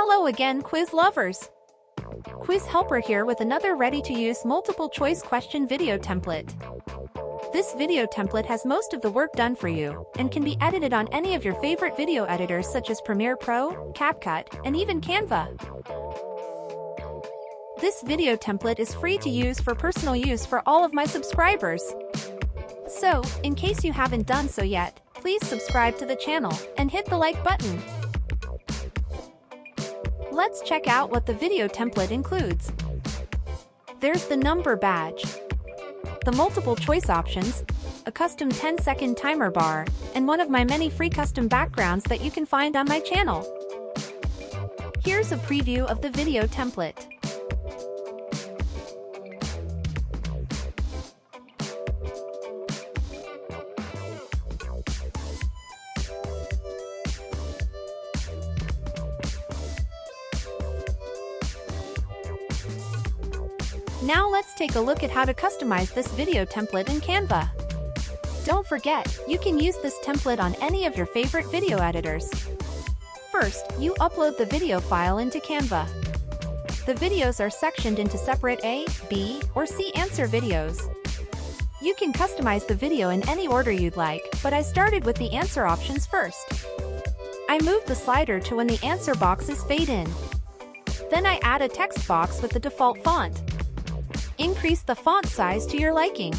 Hello again, quiz lovers! Quiz Helper here with another ready-to-use multiple-choice question video template. This video template has most of the work done for you, and can be edited on any of your favorite video editors such as Premiere Pro, CapCut, and even Canva. This video template is free to use for personal use for all of my subscribers. So, in case you haven't done so yet, please subscribe to the channel and hit the like button. Let's check out what the video template includes. There's the number badge, the multiple choice options, a custom 10-second timer bar, and one of my many free custom backgrounds that you can find on my channel. Here's a preview of the video template. Now let's take a look at how to customize this video template in Canva. Don't forget, you can use this template on any of your favorite video editors. First, you upload the video file into Canva. The videos are sectioned into separate A, B, or C answer videos. You can customize the video in any order you'd like, but I started with the answer options first. I moved the slider to when the answer boxes fade in. Then I add a text box with the default font. Increase the font size to your liking.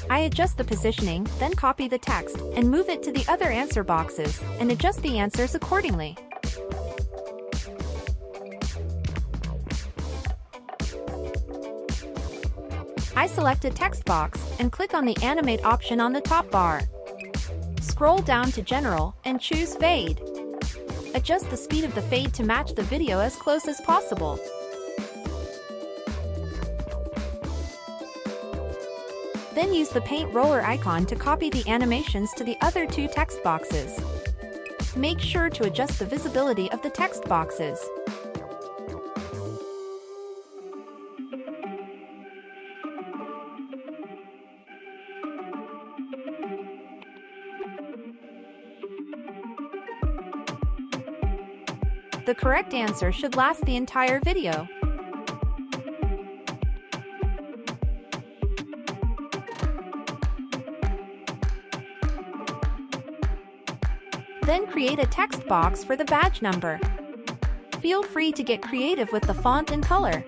I adjust the positioning, then copy the text, and move it to the other answer boxes, and adjust the answers accordingly. I select a text box, and click on the Animate option on the top bar. Scroll down to General, and choose Fade. Adjust the speed of the fade to match the video as close as possible. Then use the paint roller icon to copy the animations to the other two text boxes. Make sure to adjust the visibility of the text boxes. The correct answer should last the entire video. Then create a text box for the badge number. Feel free to get creative with the font and color.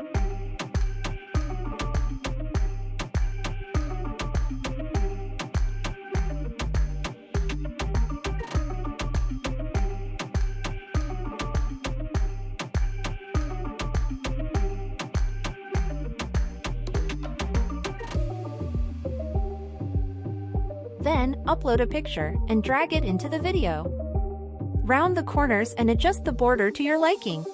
Then, upload a picture and drag it into the video. Round the corners and adjust the border to your liking.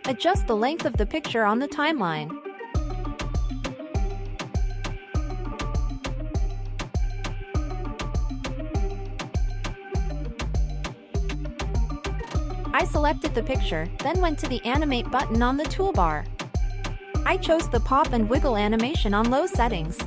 Adjust the length of the picture on the timeline. I selected the picture, then went to the Animate button on the toolbar. I chose the pop and wiggle animation on low settings.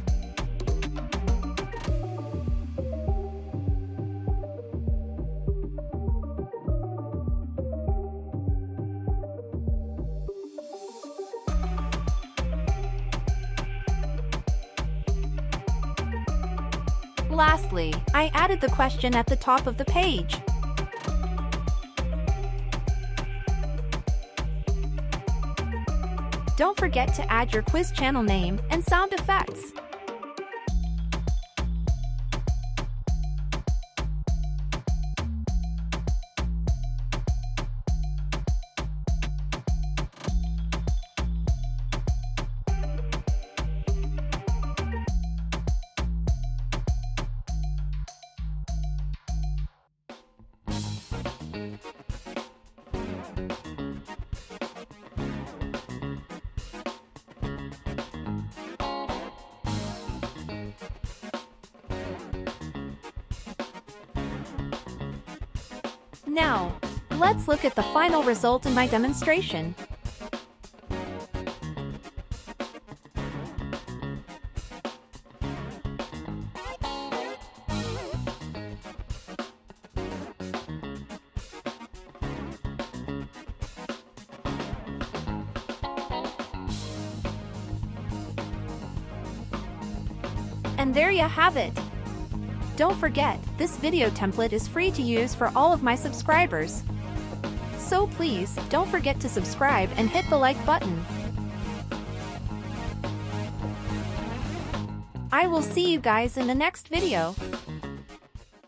Lastly, I added the question at the top of the page. Don't forget to add your quiz channel name and sound effects. Now, let's look at the final result in my demonstration. And there you have it. Don't forget, this video template is free to use for all of my subscribers. So please, don't forget to subscribe and hit the like button. I will see you guys in the next video.